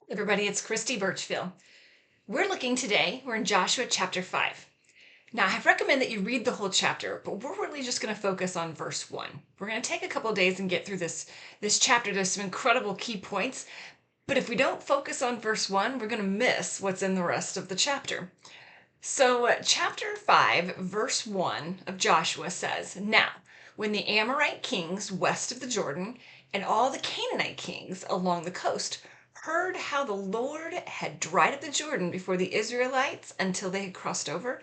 Everybody, it's Christy Birchfield. We're in Joshua chapter 5. Now, I recommend that you read the whole chapter, but we're really just going to focus on verse 1. We're going to take a couple of days and get through this chapter. There's some incredible key points, but if we don't focus on verse 1, we're going to miss what's in the rest of the chapter. So, chapter 5, verse 1 of Joshua says, "Now, when the Amorite kings west of the Jordan and all the Canaanite kings along the coast heard how the Lord had dried up the Jordan before the Israelites until they had crossed over,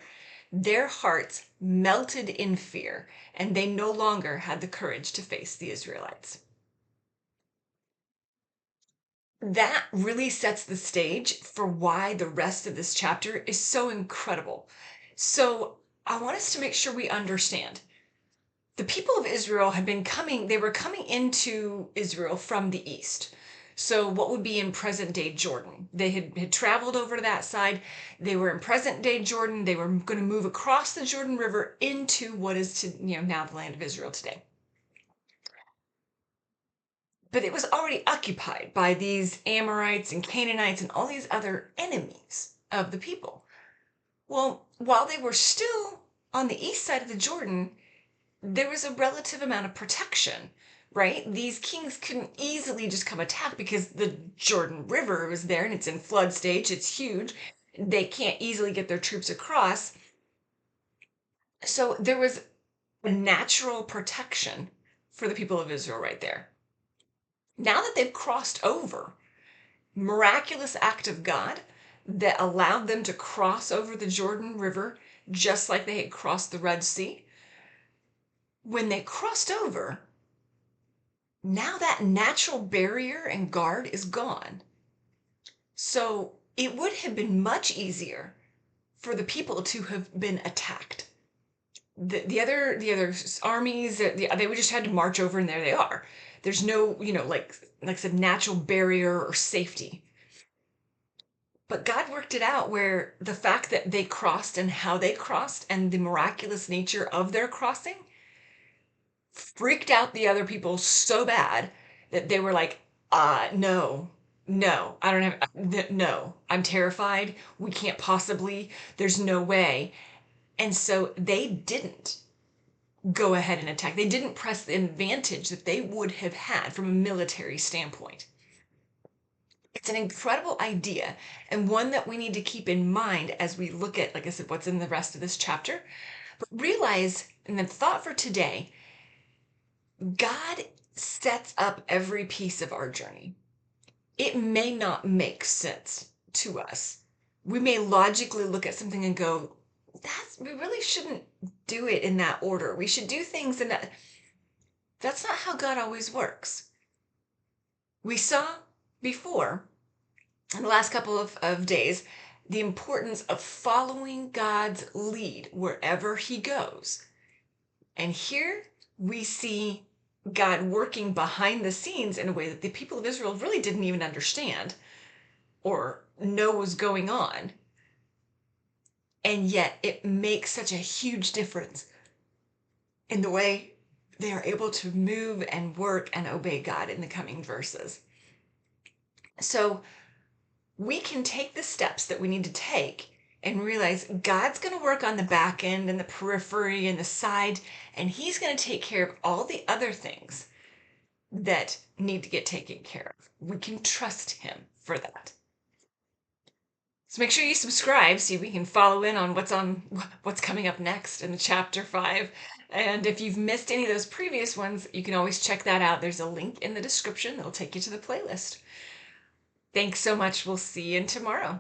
their hearts melted in fear, and they no longer had the courage to face the Israelites." That really sets the stage for why the rest of this chapter is so incredible. So I want us to make sure we understand. The people of Israel they were coming into Israel from the east. So what would be in present day Jordan? They had traveled over to that side. They were in present day Jordan. They were going to move across the Jordan River into what is now the land of Israel today. But it was already occupied by these Amorites and Canaanites and all these other enemies of the people. Well, while they were still on the east side of the Jordan, there was a relative amount of protection, right? These kings couldn't easily just come attack because the Jordan River was there and it's in flood stage, it's huge. They can't easily get their troops across. So there was a natural protection for the people of Israel right there. Now that they've crossed over, miraculous act of God that allowed them to cross over the Jordan River just like they had crossed the Red Sea. When they crossed over, now that natural barrier and guard is gone. So it would have been much easier for the people to have been attacked. The other armies, they would just had to march over and there they are. There's no, like I said, natural barrier or safety. But God worked it out where the fact that they crossed and how they crossed and the miraculous nature of their crossing freaked out the other people so bad that they were like, no, no, I don't have, no, I'm terrified. We can't possibly, there's no way. And so they didn't go ahead and attack. They didn't press the advantage that they would have had from a military standpoint. It's an incredible idea and one that we need to keep in mind as we look at, like I said, what's in the rest of this chapter. But realize, and the thought for today, God sets up every piece of our journey. It may not make sense to us. We may logically look at something and go, we really shouldn't do it in that order. We should do things in that. That's not how God always works. We saw before in the last couple of days the importance of following God's lead wherever he goes. And here we see God working behind the scenes in a way that the people of Israel really didn't even understand or know was going on. And yet it makes such a huge difference in the way they are able to move and work and obey God in the coming verses. So we can take the steps that we need to take and realize God's going to work on the back end and the periphery and the side, and he's going to take care of all the other things that need to get taken care of. We can trust him for that. So make sure you subscribe so we can follow in on what's coming up next in the chapter 5. And if you've missed any of those previous ones, you can always check that out. There's a link in the description that'll take you to the playlist. Thanks so much. We'll see you tomorrow.